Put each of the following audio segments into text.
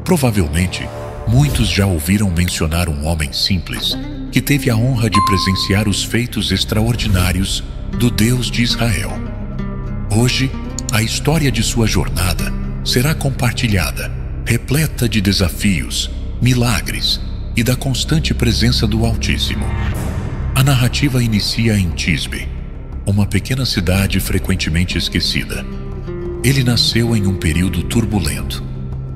Provavelmente, muitos já ouviram mencionar um homem simples que teve a honra de presenciar os feitos extraordinários do Deus de Israel. Hoje, a história de sua jornada será compartilhada, repleta de desafios, milagres e da constante presença do Altíssimo. A narrativa inicia em Tisbe, uma pequena cidade frequentemente esquecida. Ele nasceu em um período turbulento,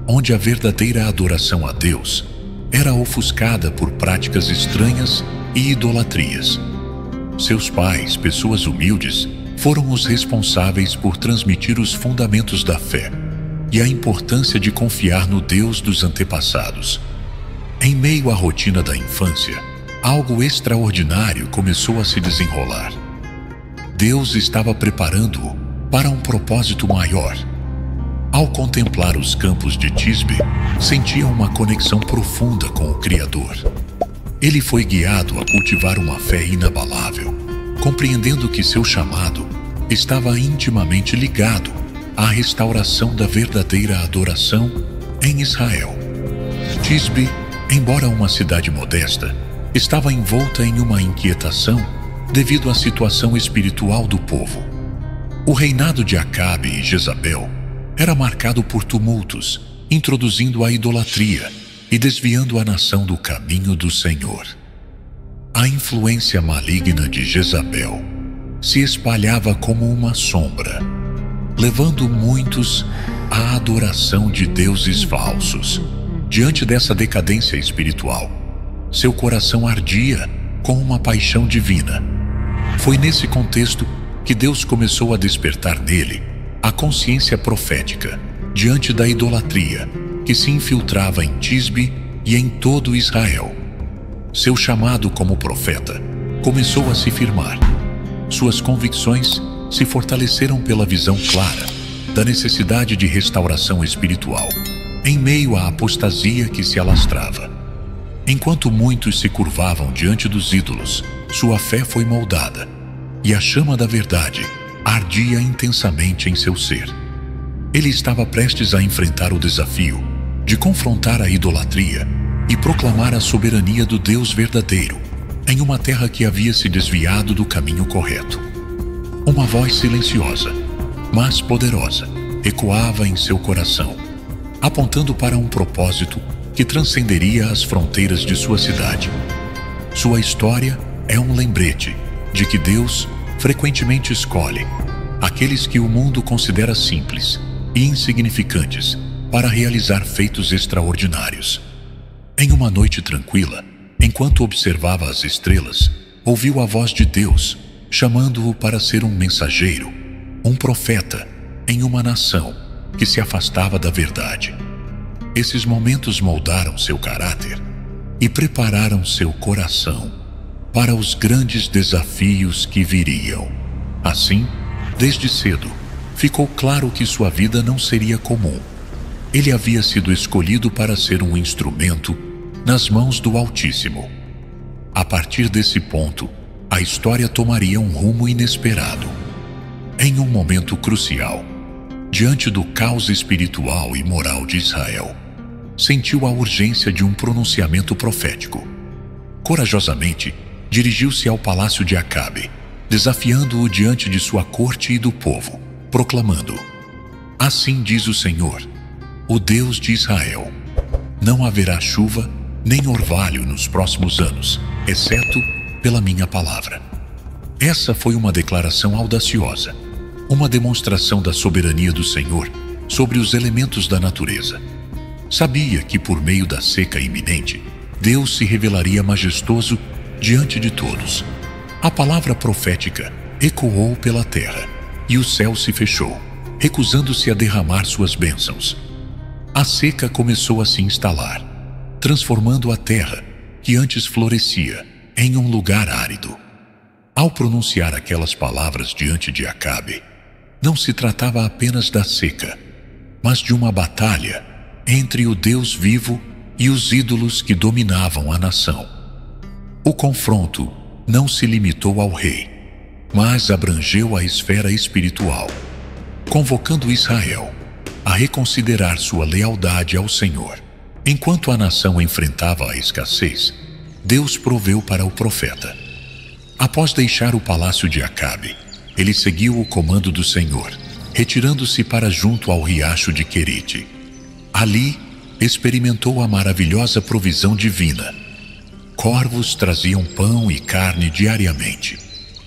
onde a verdadeira adoração a Deus era ofuscada por práticas estranhas e idolatrias. Seus pais, pessoas humildes, foram os responsáveis por transmitir os fundamentos da fé e a importância de confiar no Deus dos antepassados. Em meio à rotina da infância, algo extraordinário começou a se desenrolar. Deus estava preparando-o para um propósito maior. Ao contemplar os campos de Tisbe, sentia uma conexão profunda com o Criador. Ele foi guiado a cultivar uma fé inabalável, compreendendo que seu chamado estava intimamente ligado à restauração da verdadeira adoração em Israel. Tisbe, embora uma cidade modesta, estava envolta em uma inquietação devido à situação espiritual do povo. O reinado de Acabe e Jezabel era marcado por tumultos, introduzindo a idolatria e desviando a nação do caminho do Senhor. A influência maligna de Jezabel se espalhava como uma sombra, levando muitos à adoração de deuses falsos. Diante dessa decadência espiritual, seu coração ardia com uma paixão divina. Foi nesse contexto que Deus começou a despertar nele a consciência profética diante da idolatria que se infiltrava em Tisbe e em todo Israel. Seu chamado como profeta começou a se firmar. Suas convicções se fortaleceram pela visão clara da necessidade de restauração espiritual em meio à apostasia que se alastrava. Enquanto muitos se curvavam diante dos ídolos, sua fé foi moldada e a chama da verdade ardia intensamente em seu ser. Ele estava prestes a enfrentar o desafio de confrontar a idolatria e proclamar a soberania do Deus verdadeiro em uma terra que havia se desviado do caminho correto. Uma voz silenciosa, mas poderosa, ecoava em seu coração, apontando para um propósito que transcenderia as fronteiras de sua cidade. Sua história é um lembrete de que Deus frequentemente escolhe aqueles que o mundo considera simples e insignificantes para realizar feitos extraordinários. Em uma noite tranquila, enquanto observava as estrelas, ouviu a voz de Deus chamando-o para ser um mensageiro, um profeta em uma nação que se afastava da verdade. Esses momentos moldaram seu caráter e prepararam seu coração para os grandes desafios que viriam. Assim, desde cedo, ficou claro que sua vida não seria comum. Ele havia sido escolhido para ser um instrumento nas mãos do Altíssimo. A partir desse ponto, a história tomaria um rumo inesperado. Em um momento crucial, diante do caos espiritual e moral de Israel, sentiu a urgência de um pronunciamento profético. Corajosamente, dirigiu-se ao palácio de Acabe, desafiando-o diante de sua corte e do povo, proclamando: Assim diz o Senhor, o Deus de Israel: não haverá chuva nem orvalho nos próximos anos, exceto pela minha palavra. Essa foi uma declaração audaciosa, uma demonstração da soberania do Senhor sobre os elementos da natureza. Sabia que por meio da seca iminente, Deus se revelaria majestoso diante de todos. A palavra profética ecoou pela terra e o céu se fechou, recusando-se a derramar suas bênçãos. A seca começou a se instalar, transformando a terra, que antes florescia, em um lugar árido. Ao pronunciar aquelas palavras diante de Acabe, não se tratava apenas da seca, mas de uma batalha entre o Deus vivo e os ídolos que dominavam a nação. O confronto não se limitou ao rei, mas abrangeu a esfera espiritual, convocando Israel a reconsiderar sua lealdade ao Senhor Enquanto a nação enfrentava a escassez, Deus proveu para o profeta. Após deixar o palácio de Acabe, ele seguiu o comando do Senhor, retirando-se para junto ao riacho de Querite. Ali, experimentou a maravilhosa provisão divina. Corvos traziam pão e carne diariamente,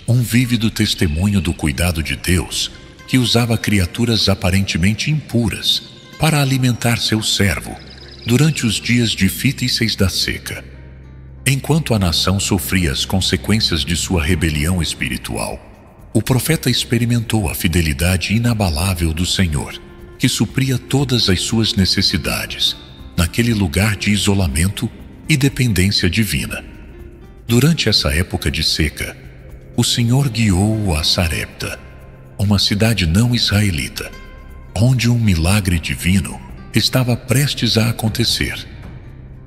um vívido testemunho do cuidado de Deus, que usava criaturas aparentemente impuras para alimentar seu servo durante os dias difíceis da seca. Enquanto a nação sofria as consequências de sua rebelião espiritual, o profeta experimentou a fidelidade inabalável do Senhor, que supria todas as suas necessidades, naquele lugar de isolamento e dependência divina. Durante essa época de seca, o Senhor guiou-o a Sarepta, uma cidade não israelita, onde um milagre divino estava prestes a acontecer.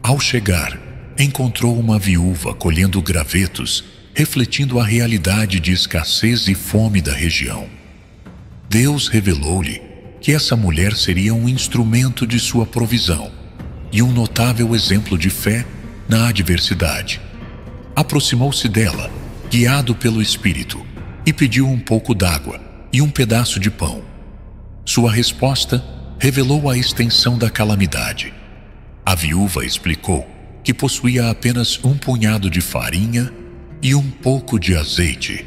Ao chegar, encontrou uma viúva colhendo gravetos, refletindo a realidade de escassez e fome da região. Deus revelou-lhe que essa mulher seria um instrumento de sua provisão e um notável exemplo de fé na adversidade. Aproximou-se dela, guiado pelo Espírito, e pediu um pouco d'água e um pedaço de pão. Sua resposta revelou a extensão da calamidade. A viúva explicou que possuía apenas um punhado de farinha e um pouco de azeite,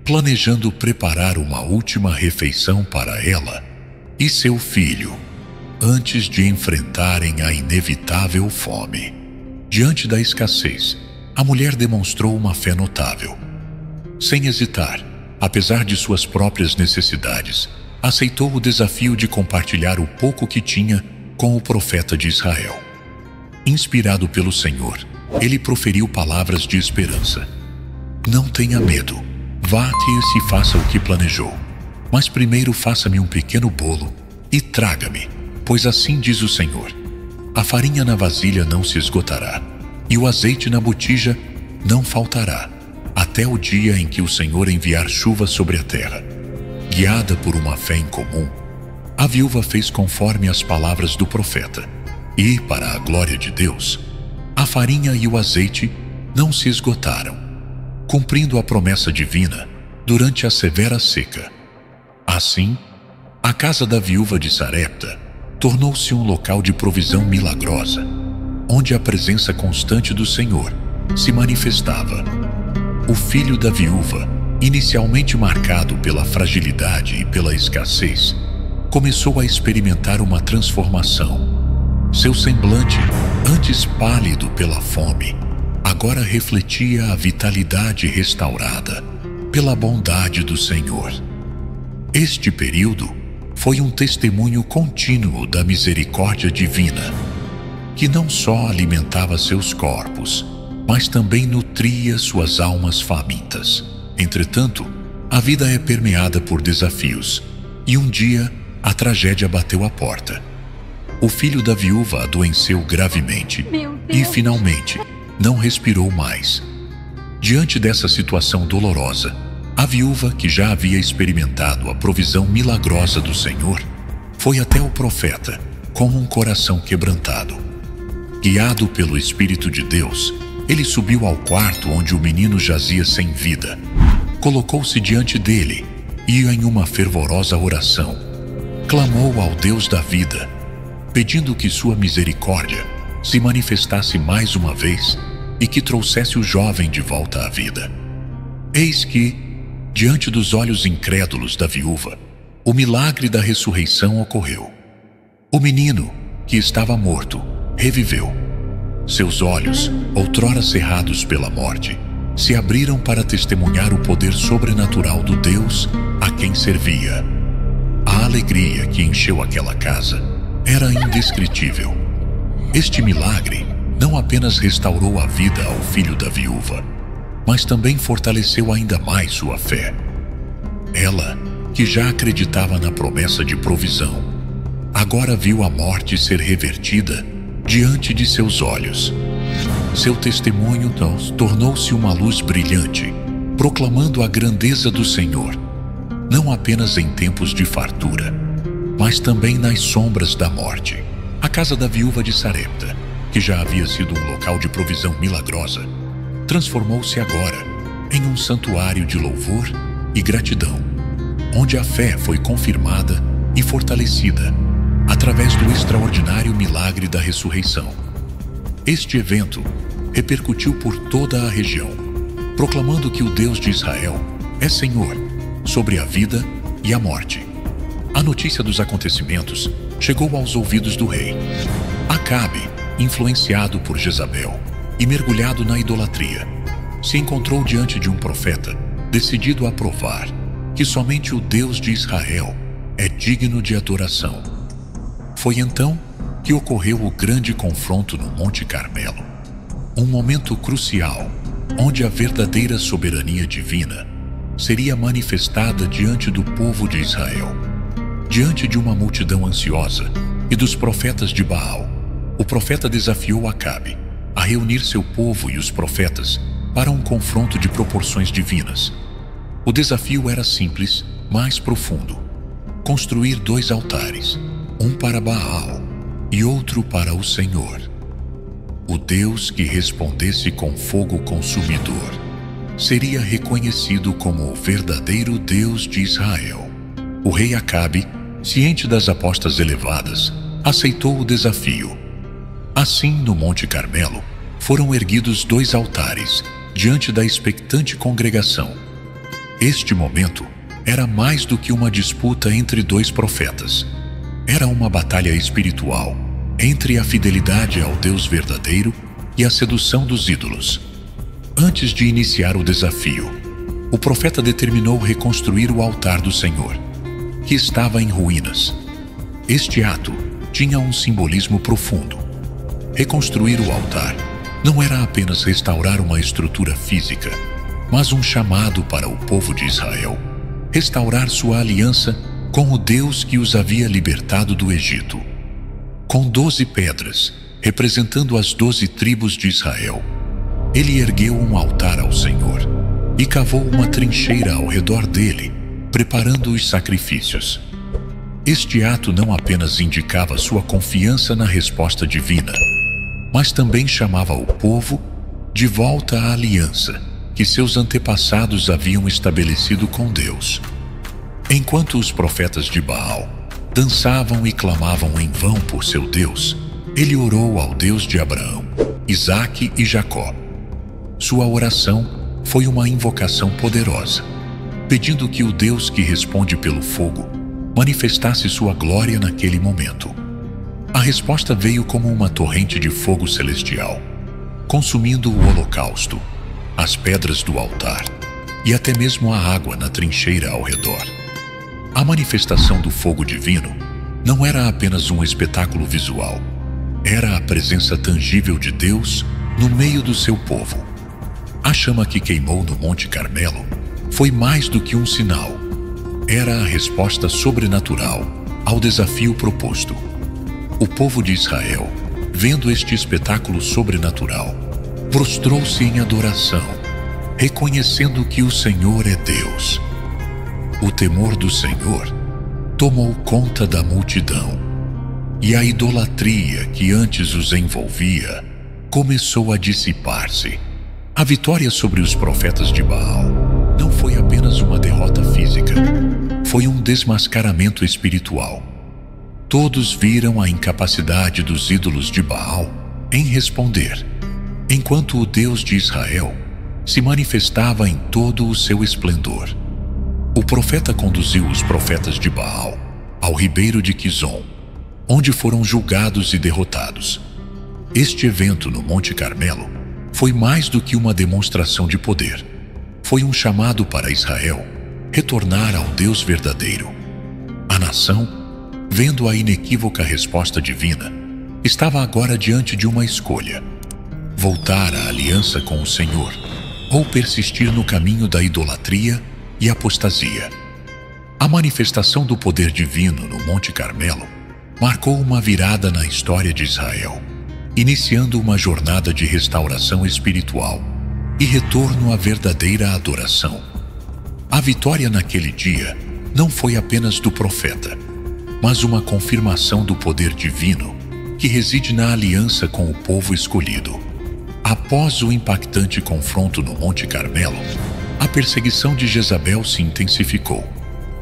planejando preparar uma última refeição para ela e seu filho, antes de enfrentarem a inevitável fome. Diante da escassez, a mulher demonstrou uma fé notável. Sem hesitar, apesar de suas próprias necessidades, aceitou o desafio de compartilhar o pouco que tinha com o profeta de Israel. Inspirado pelo Senhor, ele proferiu palavras de esperança. Não tenha medo, vá-te e faça o que planejou. Mas primeiro faça-me um pequeno bolo e traga-me, pois assim diz o Senhor: a farinha na vasilha não se esgotará, e o azeite na botija não faltará, até o dia em que o Senhor enviar chuva sobre a terra. Guiada por uma fé incomum, a viúva fez conforme as palavras do profeta, e, para a glória de Deus, a farinha e o azeite não se esgotaram, cumprindo a promessa divina durante a severa seca. Assim, a casa da viúva de Sarepta tornou-se um local de provisão milagrosa, onde a presença constante do Senhor se manifestava. O filho da viúva, inicialmente marcado pela fragilidade e pela escassez, começou a experimentar uma transformação. Seu semblante, antes pálido pela fome, agora refletia a vitalidade restaurada pela bondade do Senhor. Este período foi um testemunho contínuo da misericórdia divina, que não só alimentava seus corpos, mas também nutria suas almas famintas. Entretanto, a vida é permeada por desafios, e um dia a tragédia bateu à porta. O filho da viúva adoeceu gravemente e, finalmente, não respirou mais. Diante dessa situação dolorosa, a viúva, que já havia experimentado a provisão milagrosa do Senhor, foi até o profeta com um coração quebrantado. Guiado pelo Espírito de Deus, ele subiu ao quarto onde o menino jazia sem vida, colocou-se diante dele e, em uma fervorosa oração, clamou ao Deus da vida, pedindo que sua misericórdia se manifestasse mais uma vez e que trouxesse o jovem de volta à vida. Eis que, diante dos olhos incrédulos da viúva, o milagre da ressurreição ocorreu. O menino, que estava morto, reviveu. Seus olhos, outrora cerrados pela morte, se abriram para testemunhar o poder sobrenatural do Deus a quem servia. A alegria que encheu aquela casa era indescritível. Este milagre não apenas restaurou a vida ao filho da viúva, mas também fortaleceu ainda mais sua fé. Ela, que já acreditava na promessa de provisão, agora viu a morte ser revertida diante de seus olhos. Seu testemunho tornou-se uma luz brilhante, proclamando a grandeza do Senhor, não apenas em tempos de fartura, mas também nas sombras da morte. A casa da viúva de Sarepta que já havia sido um local de provisão milagrosa, transformou-se agora em um santuário de louvor e gratidão, onde a fé foi confirmada e fortalecida através do extraordinário milagre da ressurreição. Este evento repercutiu por toda a região, proclamando que o Deus de Israel é Senhor sobre a vida e a morte. A notícia dos acontecimentos chegou aos ouvidos do rei. Acabe, influenciado por Jezabel e mergulhado na idolatria, se encontrou diante de um profeta decidido a provar que somente o Deus de Israel é digno de adoração. Foi então que ocorreu o grande confronto no Monte Carmelo, um momento crucial onde a verdadeira soberania divina seria manifestada diante do povo de Israel. Diante de uma multidão ansiosa e dos profetas de Baal, o profeta desafiou Acabe a reunir seu povo e os profetas para um confronto de proporções divinas. O desafio era simples, mas profundo: construir 2 altares, um para Baal e outro para o Senhor. O Deus que respondesse com fogo consumidor seria reconhecido como o verdadeiro Deus de Israel. O rei Acabe, ciente das apostas elevadas, aceitou o desafio. Assim, no Monte Carmelo, foram erguidos 2 altares diante da expectante congregação. Este momento era mais do que uma disputa entre 2 profetas. Era uma batalha espiritual entre a fidelidade ao Deus verdadeiro e a sedução dos ídolos. Antes de iniciar o desafio, o profeta determinou reconstruir o altar do Senhor, que estava em ruínas. Este ato tinha um simbolismo profundo. Reconstruir o altar não era apenas restaurar uma estrutura física, mas um chamado para o povo de Israel restaurar sua aliança com o Deus que os havia libertado do Egito. Com 12 pedras, representando as 12 tribos de Israel, ele ergueu um altar ao Senhor e cavou uma trincheira ao redor dele, preparando os sacrifícios. Este ato não apenas indicava sua confiança na resposta divina, mas também chamava o povo de volta à aliança que seus antepassados haviam estabelecido com Deus. Enquanto os profetas de Baal dançavam e clamavam em vão por seu Deus, ele orou ao Deus de Abraão, Isaque e Jacó. Sua oração foi uma invocação poderosa, pedindo que o Deus que responde pelo fogo manifestasse sua glória naquele momento. A resposta veio como uma torrente de fogo celestial, consumindo o holocausto, as pedras do altar e até mesmo a água na trincheira ao redor. A manifestação do fogo divino não era apenas um espetáculo visual, era a presença tangível de Deus no meio do seu povo. A chama que queimou no Monte Carmelo foi mais do que um sinal. Era a resposta sobrenatural ao desafio proposto. O povo de Israel, vendo este espetáculo sobrenatural, prostrou-se em adoração, reconhecendo que o Senhor é Deus. O temor do Senhor tomou conta da multidão, e a idolatria que antes os envolvia começou a dissipar-se. A vitória sobre os profetas de Baal não foi apenas uma derrota física, foi um desmascaramento espiritual. Todos viram a incapacidade dos ídolos de Baal em responder, enquanto o Deus de Israel se manifestava em todo o seu esplendor. O profeta conduziu os profetas de Baal ao ribeiro de Quizon, onde foram julgados e derrotados. Este evento no Monte Carmelo foi mais do que uma demonstração de poder. Foi um chamado para Israel retornar ao Deus verdadeiro. A nação, vendo a inequívoca resposta divina, estava agora diante de uma escolha: voltar à aliança com o Senhor ou persistir no caminho da idolatria e apostasia. A manifestação do poder divino no Monte Carmelo marcou uma virada na história de Israel, iniciando uma jornada de restauração espiritual e retorno à verdadeira adoração. A vitória naquele dia não foi apenas do profeta, mas uma confirmação do poder divino que reside na aliança com o povo escolhido. Após o impactante confronto no Monte Carmelo, a perseguição de Jezabel se intensificou,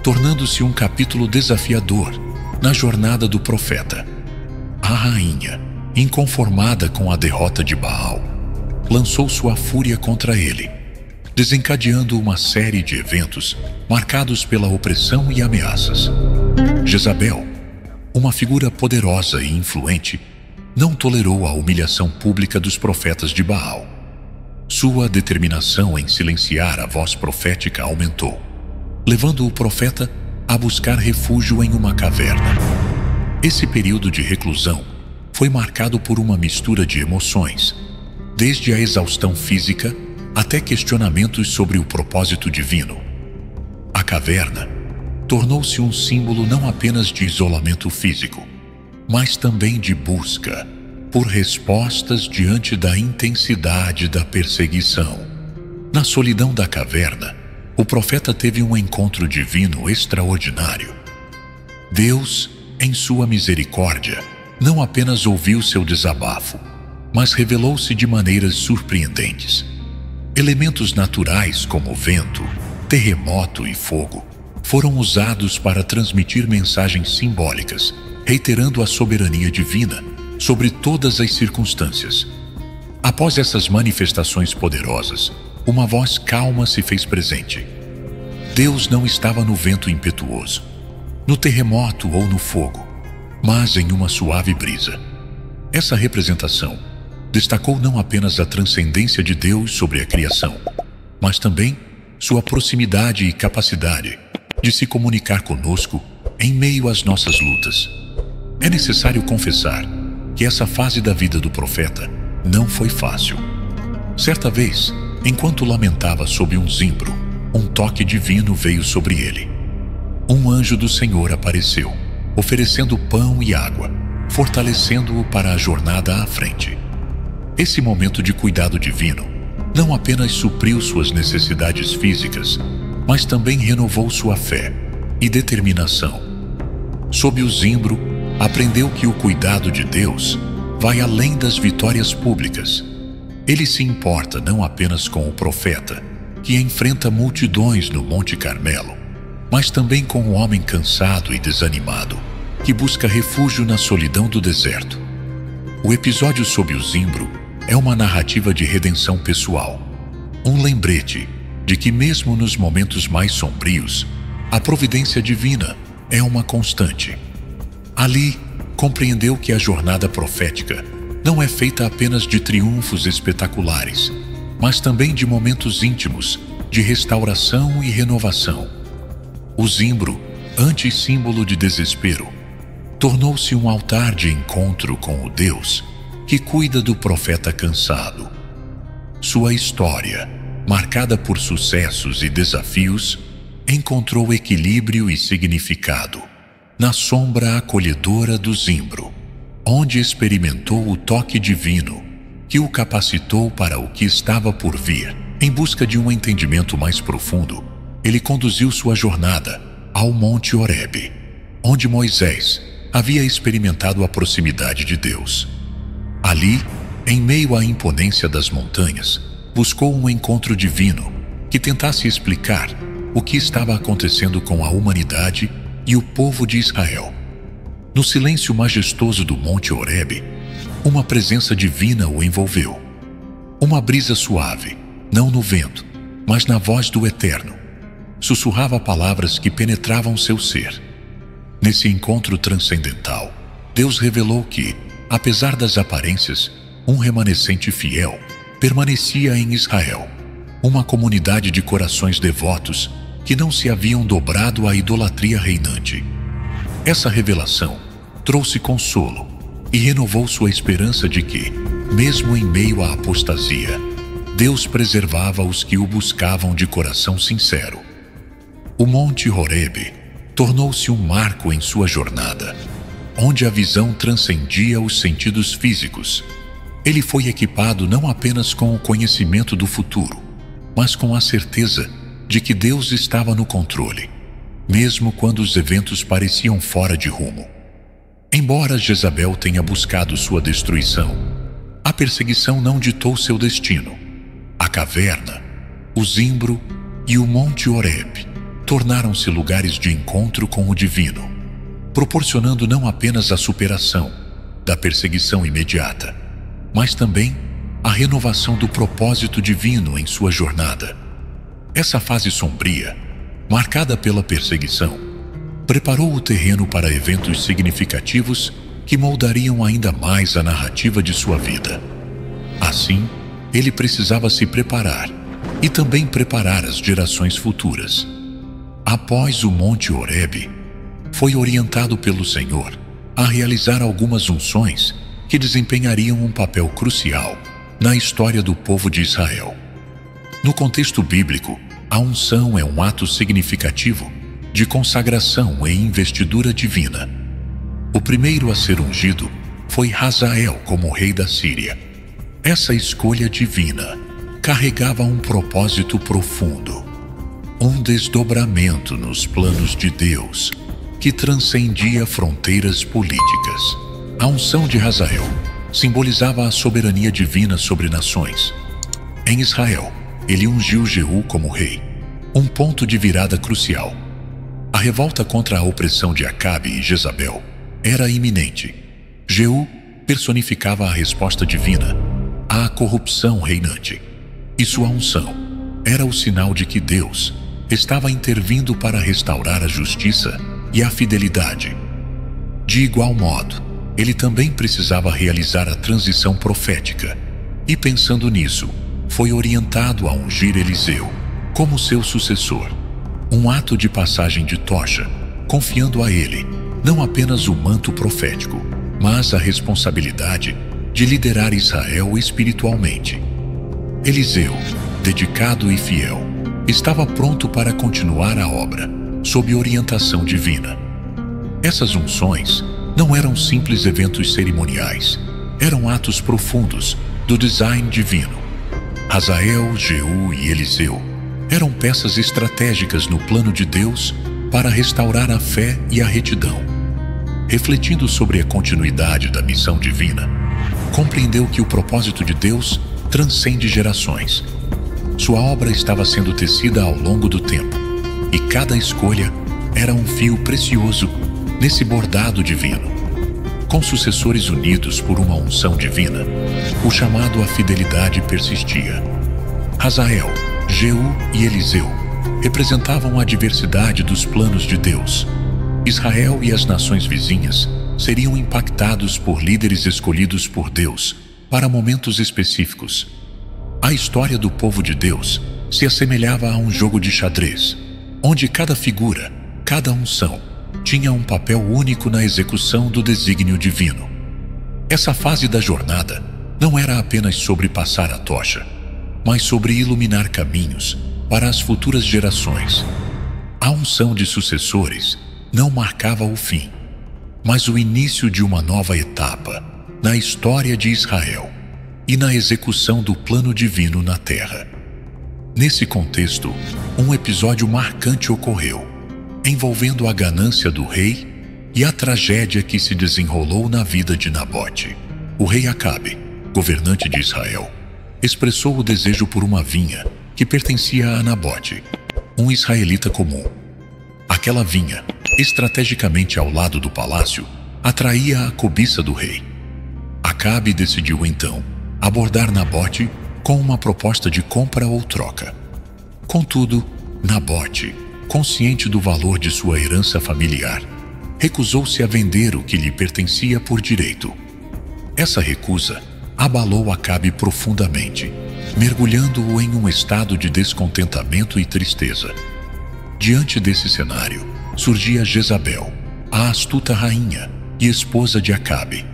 tornando-se um capítulo desafiador na jornada do profeta. A rainha, inconformada com a derrota de Baal, lançou sua fúria contra ele, desencadeando uma série de eventos marcados pela opressão e ameaças. Jezabel, uma figura poderosa e influente, não tolerou a humilhação pública dos profetas de Baal. Sua determinação em silenciar a voz profética aumentou, levando o profeta a buscar refúgio em uma caverna. Esse período de reclusão foi marcado por uma mistura de emoções, desde a exaustão física até questionamentos sobre o propósito divino. A caverna tornou-se um símbolo não apenas de isolamento físico, mas também de busca por respostas diante da intensidade da perseguição. Na solidão da caverna, o profeta teve um encontro divino extraordinário. Deus, em sua misericórdia, não apenas ouviu seu desabafo, mas revelou-se de maneiras surpreendentes. Elementos naturais como vento, terremoto e fogo foram usados para transmitir mensagens simbólicas, reiterando a soberania divina sobre todas as circunstâncias. Após essas manifestações poderosas, uma voz calma se fez presente. Deus não estava no vento impetuoso, no terremoto ou no fogo, mas em uma suave brisa. Essa representação destacou não apenas a transcendência de Deus sobre a criação, mas também sua proximidade e capacidade de se comunicar conosco em meio às nossas lutas. É necessário confessar que essa fase da vida do profeta não foi fácil. Certa vez, enquanto lamentava sob um zimbro, um toque divino veio sobre ele. Um anjo do Senhor apareceu, oferecendo pão e água, fortalecendo-o para a jornada à frente. Esse momento de cuidado divino não apenas supriu suas necessidades físicas, mas também renovou sua fé e determinação. Sob o zimbro, aprendeu que o cuidado de Deus vai além das vitórias públicas. Ele se importa não apenas com o profeta, que enfrenta multidões no Monte Carmelo, mas também com o homem cansado e desanimado, que busca refúgio na solidão do deserto. O episódio sob o zimbro é uma narrativa de redenção pessoal, um lembrete de que mesmo nos momentos mais sombrios, a providência divina é uma constante. Ali, compreendeu que a jornada profética não é feita apenas de triunfos espetaculares, mas também de momentos íntimos, de restauração e renovação. O zimbro, antes símbolo de desespero, tornou-se um altar de encontro com o Deus que cuida do profeta cansado. Sua história, marcada por sucessos e desafios, encontrou equilíbrio e significado na sombra acolhedora do zimbro, onde experimentou o toque divino que o capacitou para o que estava por vir. Em busca de um entendimento mais profundo, ele conduziu sua jornada ao Monte Horebe, onde Moisés havia experimentado a proximidade de Deus. Ali, em meio à imponência das montanhas, buscou um encontro divino que tentasse explicar o que estava acontecendo com a humanidade e o povo de Israel. No silêncio majestoso do Monte Horebe, uma presença divina o envolveu. Uma brisa suave, não no vento, mas na voz do Eterno, sussurrava palavras que penetravam seu ser. Nesse encontro transcendental, Deus revelou que, apesar das aparências, um remanescente fiel permanecia em Israel, uma comunidade de corações devotos que não se haviam dobrado à idolatria reinante. Essa revelação trouxe consolo e renovou sua esperança de que, mesmo em meio à apostasia, Deus preservava os que o buscavam de coração sincero. O Monte Horebe tornou-se um marco em sua jornada, onde a visão transcendia os sentidos físicos. Ele foi equipado não apenas com o conhecimento do futuro, mas com a certeza de que Deus estava no controle, mesmo quando os eventos pareciam fora de rumo. Embora Jezabel tenha buscado sua destruição, a perseguição não ditou seu destino. A caverna, o zimbro e o Monte Horebe tornaram-se lugares de encontro com o divino, proporcionando não apenas a superação da perseguição imediata, mas também a renovação do propósito divino em sua jornada. Essa fase sombria, marcada pela perseguição, preparou o terreno para eventos significativos que moldariam ainda mais a narrativa de sua vida. Assim, ele precisava se preparar e também preparar as gerações futuras. Após o Monte Horebe, foi orientado pelo Senhor a realizar algumas unções que desempenhariam um papel crucial na história do povo de Israel. No contexto bíblico, a unção é um ato significativo de consagração e investidura divina. O primeiro a ser ungido foi Hazael como rei da Síria. Essa escolha divina carregava um propósito profundo, um desdobramento nos planos de Deus que transcendia fronteiras políticas. A unção de Hazael simbolizava a soberania divina sobre nações. Em Israel, ele ungiu Jeú como rei, um ponto de virada crucial. A revolta contra a opressão de Acabe e Jezabel era iminente. Jeú personificava a resposta divina à corrupção reinante, e sua unção era o sinal de que Deus estava intervindo para restaurar a justiça e a fidelidade. De igual modo, ele também precisava realizar a transição profética, e pensando nisso, foi orientado a ungir Eliseu como seu sucessor, um ato de passagem de tocha, confiando a ele não apenas o manto profético, mas a responsabilidade de liderar Israel espiritualmente. Eliseu, dedicado e fiel, estava pronto para continuar a obra, sob orientação divina. Essas unções não eram simples eventos cerimoniais, eram atos profundos do design divino. Hazael, Jeú e Eliseu eram peças estratégicas no plano de Deus para restaurar a fé e a retidão. Refletindo sobre a continuidade da missão divina, compreendeu que o propósito de Deus transcende gerações. Sua obra estava sendo tecida ao longo do tempo, e cada escolha era um fio precioso nesse bordado divino. Com sucessores unidos por uma unção divina, o chamado à fidelidade persistia. Hazael, Jeú e Eliseu representavam a diversidade dos planos de Deus. Israel e as nações vizinhas seriam impactados por líderes escolhidos por Deus para momentos específicos. A história do povo de Deus se assemelhava a um jogo de xadrez, onde cada figura, cada unção, tinha um papel único na execução do desígnio divino. Essa fase da jornada não era apenas sobre passar a tocha, mas sobre iluminar caminhos para as futuras gerações. A unção de sucessores não marcava o fim, mas o início de uma nova etapa na história de Israel e na execução do plano divino na terra. Nesse contexto, um episódio marcante ocorreu, envolvendo a ganância do rei e a tragédia que se desenrolou na vida de Nabote. O rei Acabe, governante de Israel, expressou o desejo por uma vinha que pertencia a Nabote, um israelita comum. Aquela vinha, estrategicamente ao lado do palácio, atraía a cobiça do rei. Acabe decidiu então abordar Nabote com uma proposta de compra ou troca. Contudo, Nabote, consciente do valor de sua herança familiar, recusou-se a vender o que lhe pertencia por direito. Essa recusa abalou Acabe profundamente, mergulhando-o em um estado de descontentamento e tristeza. Diante desse cenário, surgia Jezabel, a astuta rainha e esposa de Acabe.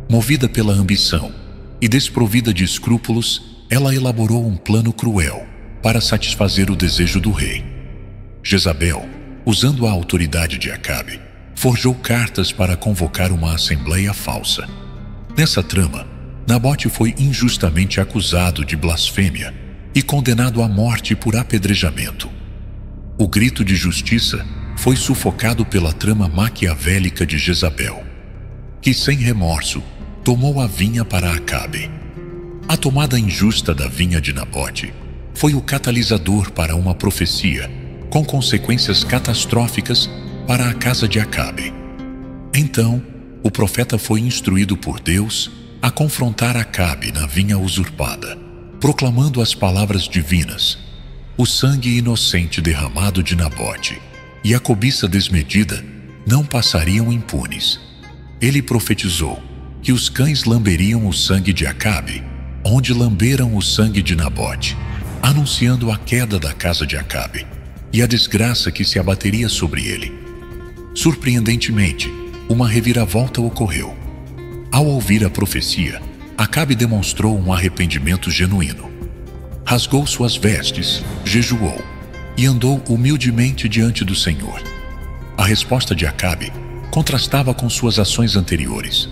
Movida pela ambição e desprovida de escrúpulos, ela elaborou um plano cruel para satisfazer o desejo do rei. Jezabel, usando a autoridade de Acabe, forjou cartas para convocar uma assembleia falsa. Nessa trama, Nabote foi injustamente acusado de blasfêmia e condenado à morte por apedrejamento. O grito de justiça foi sufocado pela trama maquiavélica de Jezabel. que, sem remorso, tomou a vinha para Acabe. A tomada injusta da vinha de Nabote foi o catalisador para uma profecia com consequências catastróficas para a casa de Acabe. Então, o profeta foi instruído por Deus a confrontar Acabe na vinha usurpada, proclamando as palavras divinas: o sangue inocente derramado de Nabote e a cobiça desmedida não passariam impunes. Ele profetizou que os cães lamberiam o sangue de Acabe, onde lamberam o sangue de Nabote, anunciando a queda da casa de Acabe e a desgraça que se abateria sobre ele. Surpreendentemente, uma reviravolta ocorreu. Ao ouvir a profecia, Acabe demonstrou um arrependimento genuíno. Rasgou suas vestes, jejuou e andou humildemente diante do Senhor. A resposta de Acabe contrastava com suas ações anteriores.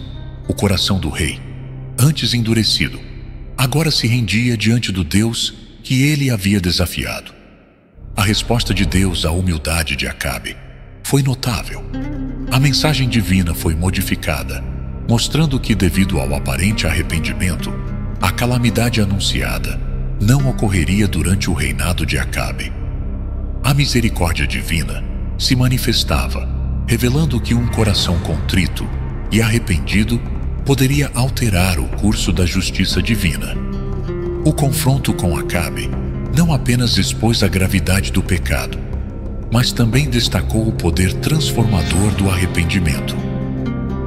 O coração do rei, antes endurecido, agora se rendia diante do Deus que ele havia desafiado. A resposta de Deus à humildade de Acabe foi notável. A mensagem divina foi modificada, mostrando que, devido ao aparente arrependimento, a calamidade anunciada não ocorreria durante o reinado de Acabe. A misericórdia divina se manifestava, revelando que um coração contrito e arrependido poderia alterar o curso da justiça divina. O confronto com Acabe não apenas expôs a gravidade do pecado, mas também destacou o poder transformador do arrependimento.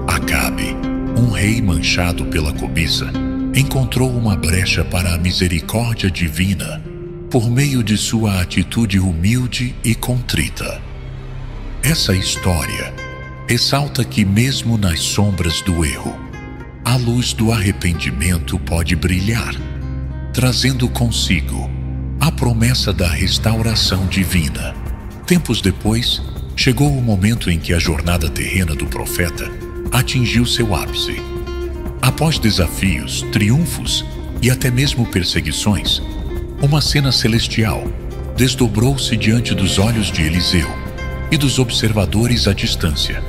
Acabe, um rei manchado pela cobiça, encontrou uma brecha para a misericórdia divina por meio de sua atitude humilde e contrita. Essa história ressalta que, mesmo nas sombras do erro, a luz do arrependimento pode brilhar, trazendo consigo a promessa da restauração divina. Tempos depois, chegou o momento em que a jornada terrena do profeta atingiu seu ápice. Após desafios, triunfos e até mesmo perseguições, uma cena celestial desdobrou-se diante dos olhos de Eliseu e dos observadores à distância.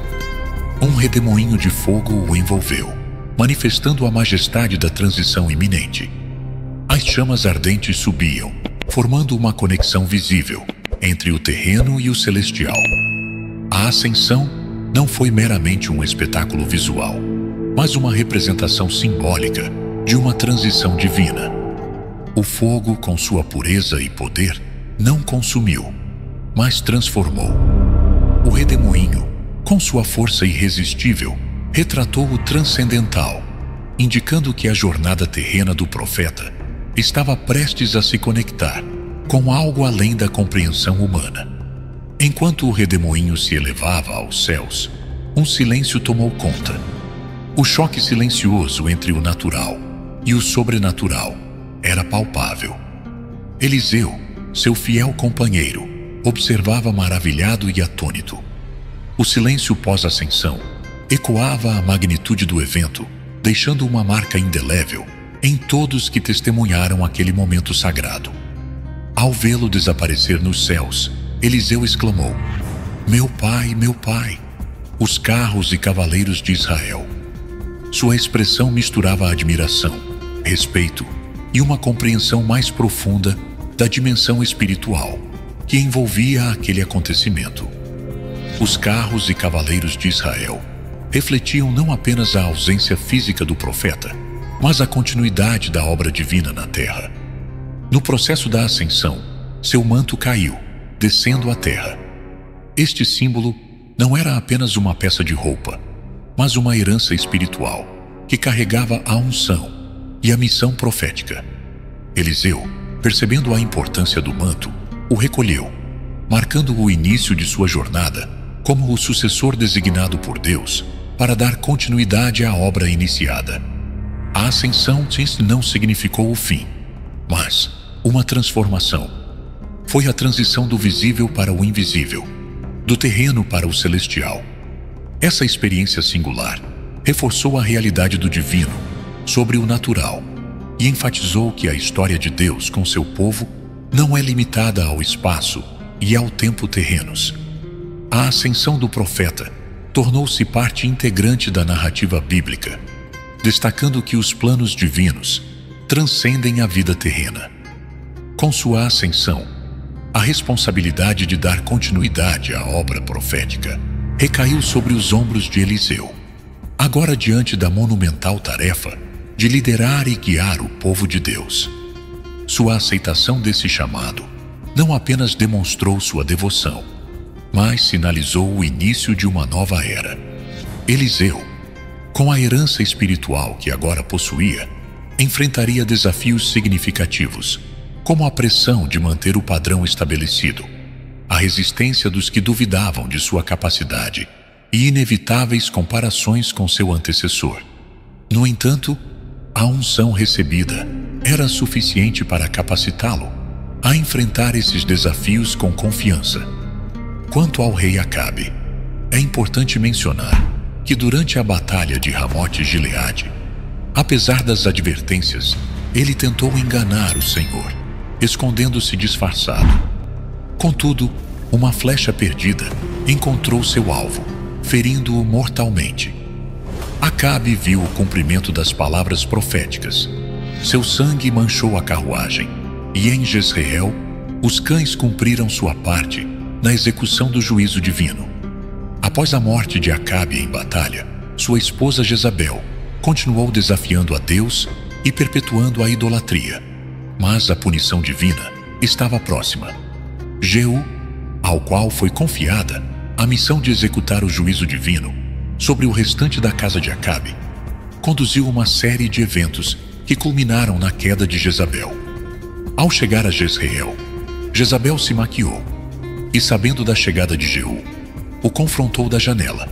Um redemoinho de fogo o envolveu, manifestando a majestade da transição iminente. As chamas ardentes subiam, formando uma conexão visível entre o terreno e o celestial. A ascensão não foi meramente um espetáculo visual, mas uma representação simbólica de uma transição divina. O fogo, com sua pureza e poder, não consumiu, mas transformou. O redemoinho, com sua força irresistível, retratou o transcendental, indicando que a jornada terrena do profeta estava prestes a se conectar com algo além da compreensão humana. Enquanto o redemoinho se elevava aos céus, um silêncio tomou conta. O choque silencioso entre o natural e o sobrenatural era palpável. Eliseu, seu fiel companheiro, observava maravilhado e atônito. O silêncio pós-ascensão ecoava a magnitude do evento, deixando uma marca indelével em todos que testemunharam aquele momento sagrado. Ao vê-lo desaparecer nos céus, Eliseu exclamou: meu pai, os carros e cavaleiros de Israel." Sua expressão misturava admiração, respeito e uma compreensão mais profunda da dimensão espiritual que envolvia aquele acontecimento. Os carros e cavaleiros de Israel refletiam não apenas a ausência física do profeta, mas a continuidade da obra divina na terra. No processo da ascensão, seu manto caiu, descendo à terra. Este símbolo não era apenas uma peça de roupa, mas uma herança espiritual que carregava a unção e a missão profética. Eliseu, percebendo a importância do manto, o recolheu, marcando o início de sua jornada como o sucessor designado por Deus para dar continuidade à obra iniciada. A ascensão não significou o fim, mas uma transformação. Foi a transição do visível para o invisível, do terreno para o celestial. Essa experiência singular reforçou a realidade do divino sobre o natural e enfatizou que a história de Deus com seu povo não é limitada ao espaço e ao tempo terrenos. A ascensão do profeta tornou-se parte integrante da narrativa bíblica, destacando que os planos divinos transcendem a vida terrena. Com sua ascensão, a responsabilidade de dar continuidade à obra profética recaiu sobre os ombros de Eliseu, agora diante da monumental tarefa de liderar e guiar o povo de Deus. Sua aceitação desse chamado não apenas demonstrou sua devoção, mas sinalizou o início de uma nova era. Eliseu, com a herança espiritual que agora possuía, enfrentaria desafios significativos, como a pressão de manter o padrão estabelecido, a resistência dos que duvidavam de sua capacidade e inevitáveis comparações com seu antecessor. No entanto, a unção recebida era suficiente para capacitá-lo a enfrentar esses desafios com confiança. Quanto ao rei Acabe, é importante mencionar que durante a batalha de Ramote-Gileade, apesar das advertências, ele tentou enganar o Senhor, escondendo-se disfarçado. Contudo, uma flecha perdida encontrou seu alvo, ferindo-o mortalmente. Acabe viu o cumprimento das palavras proféticas. Seu sangue manchou a carruagem, e em Jezreel, os cães cumpriram sua parte na execução do juízo divino. Após a morte de Acabe em batalha, sua esposa Jezabel continuou desafiando a Deus e perpetuando a idolatria. Mas a punição divina estava próxima. Jeú, ao qual foi confiada a missão de executar o juízo divino sobre o restante da casa de Acabe, conduziu uma série de eventos que culminaram na queda de Jezabel. Ao chegar a Jezreel, Jezabel se maquiou e, sabendo da chegada de Jeú, o confrontou da janela.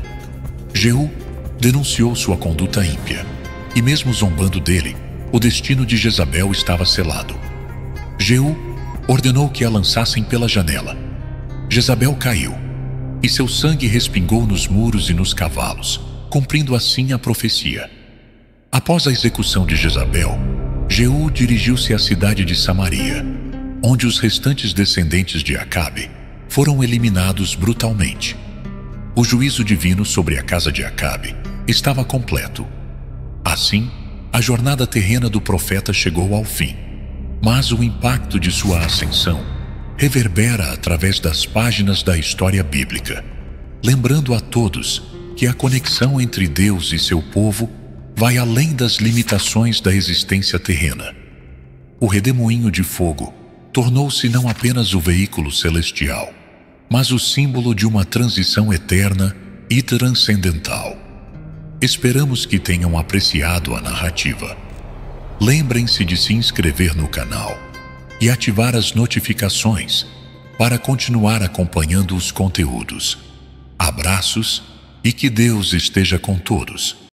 Jeú denunciou sua conduta ímpia e, mesmo zombando dele, o destino de Jezabel estava selado. Jeú ordenou que a lançassem pela janela. Jezabel caiu, e seu sangue respingou nos muros e nos cavalos, cumprindo assim a profecia. Após a execução de Jezabel, Jeú dirigiu-se à cidade de Samaria, onde os restantes descendentes de Acabe foram eliminados brutalmente. O juízo divino sobre a casa de Acabe estava completo. Assim, a jornada terrena do profeta chegou ao fim, mas o impacto de sua ascensão reverbera através das páginas da história bíblica, lembrando a todos que a conexão entre Deus e seu povo vai além das limitações da existência terrena. O redemoinho de fogo tornou-se não apenas o veículo celestial, mas o símbolo de uma transição eterna e transcendental. Esperamos que tenham apreciado a narrativa. Lembrem-se de se inscrever no canal e ativar as notificações para continuar acompanhando os conteúdos. Abraços e que Deus esteja com todos.